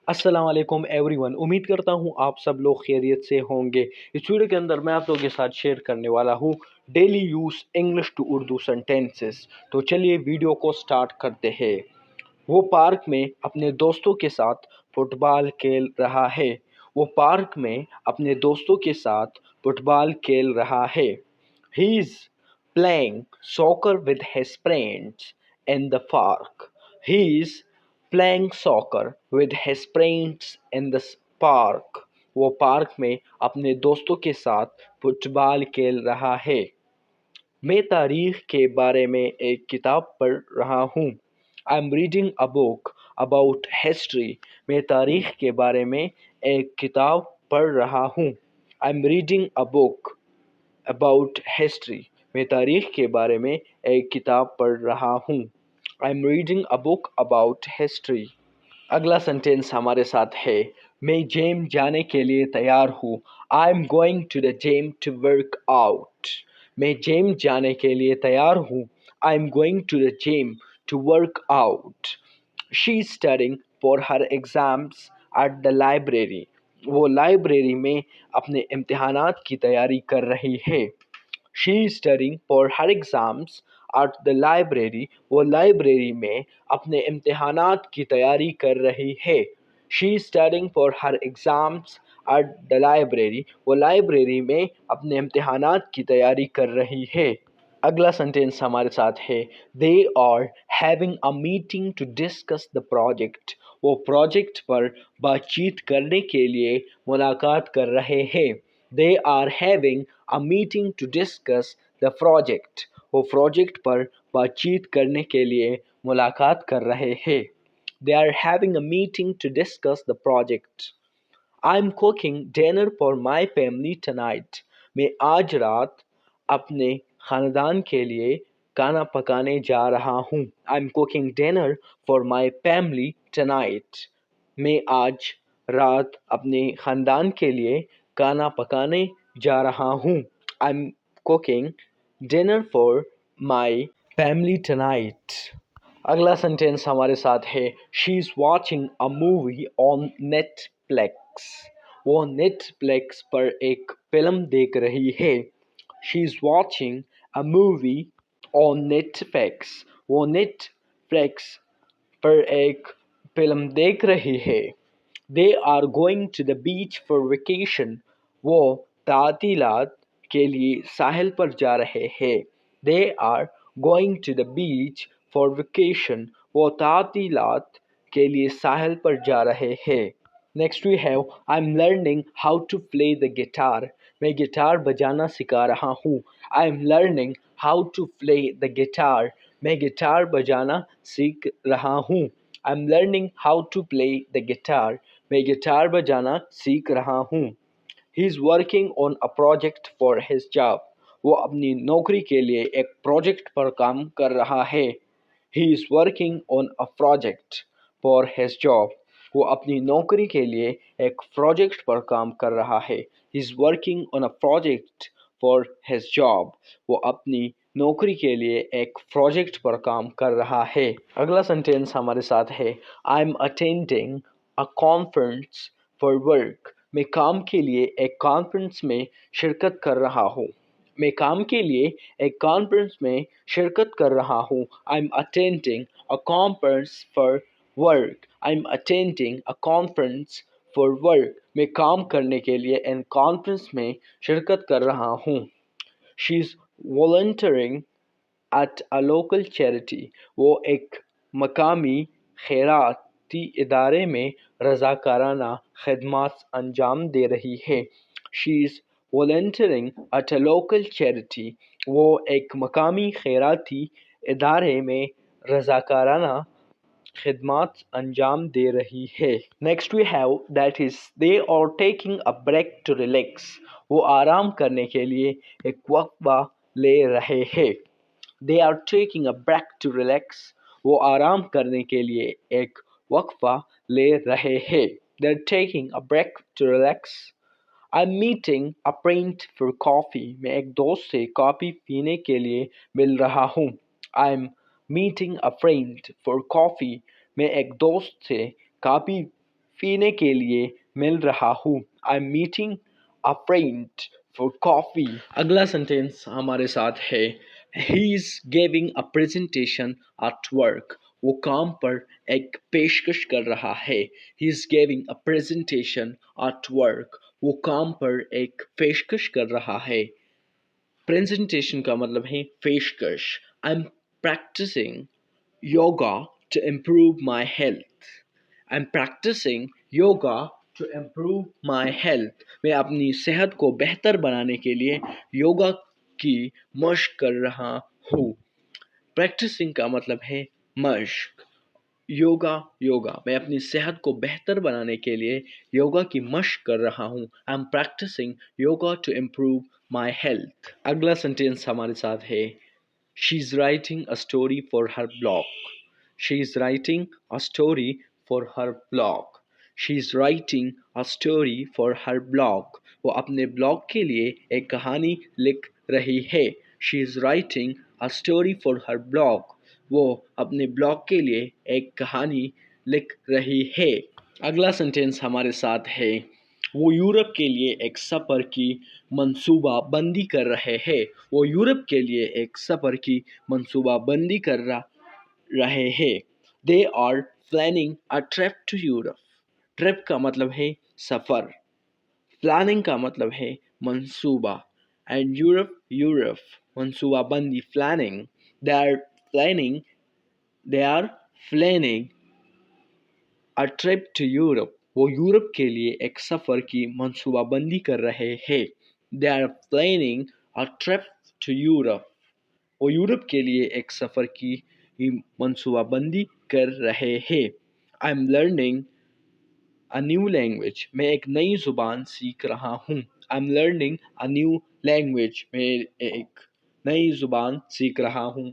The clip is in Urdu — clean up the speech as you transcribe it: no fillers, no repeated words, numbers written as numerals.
السلام علیکم ایوری ون، امید کرتا ہوں آپ سب لوگ خیریت سے ہوں گے۔ اس ویڈیو کے اندر میں آپ لوگوں کے ساتھ شیئر کرنے والا ہوں daily use English to Urdu sentences. تو چلیے ویڈیو کو سٹارٹ کرتے ہیں۔ وہ پارک میں اپنے دوستوں کے ساتھ فٹ بال کھیل رہا ہے۔ وہ پارک میں اپنے دوستوں کے ساتھ فٹ بال کھیل رہا ہے۔ He is playing soccer with his friends in the park. He is playing soccer with his friends in the park. وہ پارک میں اپنے دوستوں کے ساتھ فٹ بال کھیل رہا ہے۔ میں تاریخ کے بارے میں ایک کتاب پڑھ رہا ہوں۔ I'm reading a book about history. میں تاریخ کے بارے میں ایک کتاب پڑھ رہا ہوں۔ I'm reading a book about history. میں تاریخ کے بارے میں ایک کتاب پڑھ رہا ہوں۔ I'm reading a book about history. اگلا سنٹینس ہمارے ساتھ ہے، میں جیم جانے کے لیے تیار ہوں۔ I'm going to the gym to work out. میں جیم جانے کے لیے تیار ہوں۔ I'm going to the gym to work out. She is studying for her exams at the library. وہ لائبریری میں اپنے امتحانات کی تیاری کر رہی ہے۔ She is studying for her exams at the library. وہ لائبریری میں اپنے امتحانات کی تیاری کر رہی ہے۔ She is studying for her exams at the library. وہ لائبریری میں اپنے امتحانات کی تیاری کر رہی ہے۔ اگلا سنٹینس ہمارے ساتھ ہے، They are having a meeting to discuss the project. وہ پروجیکٹ پر بات چیت کرنے کے لیے ملاقات کر رہے ہیں۔ They are having a meeting to discuss the project. وہ پروجیکٹ پر بات چیت کرنے کے لیے ملاقات کر رہے ہیں۔ They are having a meeting to discuss the project. I'm cooking dinner for my family tonight. میں آج رات اپنے خاندان کے لیے کھانا پکانے جا رہا ہوں۔ I'm cooking dinner for my family tonight. میں آج رات اپنے خاندان کے لیے کھانا پکانے جا رہا ہوں۔ I'm cooking dinner for my family tonight. اگلا سنٹینس ہمارے ساتھ ہے، She is watching a movie on Netflix. وہ نیٹ فلیکس پر ایک فلم دیکھ رہی ہے۔ She is watching a movie on Netflix. وہ نیٹ فلیکس پر ایک فلم دیکھ رہی ہے۔ They are going to the beach for vacation. وہ تعطیلات کے لیے ساحل پر جا رہے ہیں۔ They are going to the beach for vacation. وہ تعطیلات کے لیے ساحل پر جا رہے ہیں۔ Next we have I'm learning how to play the guitar. میں گٹار بجانا سکھا رہا ہوں۔ I'm learning how to play the guitar. میں گٹار بجانا سیکھ رہا ہوں۔ I'm learning how to play the guitar. میں گٹار بجانا سیکھ رہا ہوں۔ He is working on a project for his job. وہ اپنی نوکری کے لیے ایک پروجیکٹ پر کام کر رہا ہے۔ He is working on a project for his job. وہ اپنی نوکری کے لیے ایک پروجیکٹ پر کام کر رہا ہے۔ He is working on a project for his job. وہ اپنی نوکری کے لیے ایک پروجیکٹ پر کام کر رہا ہے۔ اگلا سنٹینس ہمارے ساتھ ہے، I'm attending a conference for work. میں کام کے لیے ایک کانفرنس میں شرکت کر رہا ہوں۔ میں کام کے لیے ایک کانفرنس میں شرکت کر رہا ہوں۔ I'm attending a conference for work. I'm attending a conference for work. میں کام کرنے کے لیے ایک کانفرنس میں شرکت کر رہا ہوں۔ She is volunteering at a local charity. وہ ایک مقامی خیراتی ادارے میں رضاکارانہ خدمات انجام دے رہی ہے۔ She is volunteering at a local charity. وہ ایک مقامی خیراتی ادارے میں رضاکارانہ خدمات انجام دے رہی ہے۔ Next we have that is they are taking a break to relax. وہ آرام کرنے کے لیے ایک وقفہ لے رہے ہیں۔ They are taking a break to relax. وہ آرام کرنے کے لیے ایک وقفہ لے رہے ہیں۔ They are taking a break to relax. I'm meeting a friend for coffee. میں ایک دوست سے کافی پینے کے لیے مل رہا ہوں۔ I'm meeting a friend for coffee. میں ایک دوست سے کافی پینے کے لیے مل رہا ہوں. I'm meeting a friend for coffee. اگلا سینٹینس ہمارے ساتھ ہے he is giving a presentation at work. وہ کام پر ایک پیشکش کر رہا ہے. he is giving a presentation at work. وہ کام پر ایک پیشکش کر رہا ہے. پریزنٹیشن کا مطلب ہے پیشکش. I'm practicing yoga to improve my health. I'm practicing yoga to improve my health. میں اپنی صحت کو بہتر بنانے کے لیے یوگا کی مشق کر رہا ہوں. پریکٹسنگ کا مطلب ہے مشق. یوگا میں اپنی صحت کو بہتر بنانے کے لیے یوگا کی مشق کر رہا ہوں. I'm practicing yoga to improve my health. اگلا سینٹینس ہمارے ساتھ ہے She's writing a story for her blog. She's writing a story for her blog. She's writing a story for her blog. وہ اپنے بلاگ کے لیے ایک کہانی لکھ رہی ہے. She's writing a story for her blog. وہ اپنے بلاگ کے لیے ایک کہانی لکھ رہی ہے. اگلا سینٹینس ہمارے ساتھ ہے وہ یورپ کے لیے ایک سفر کی منصوبہ بندی کر رہے ہیں. وہ یورپ کے لیے ایک سفر کی منصوبہ بندی کر رہے ہیں. They are planning a trip to Europe. Trip کا مطلب ہے سفر. پلاننگ کا مطلب ہے منصوبہ. اینڈ یورپ منصوبہ بندی planning. They are planning a trip to Europe. وہ یورپ کے لیے ایک سفر کی منصوبہ بندی کر رہے ہیں. They are planning a trip to Europe. وہ یورپ کے لیے ایک سفر کی منصوبہ بندی کر رہے ہیں. I'm learning a new language. میں ایک نئی زبان سیکھ رہا ہوں. I'm learning a new language. میں ایک نئی زبان سیکھ رہا ہوں.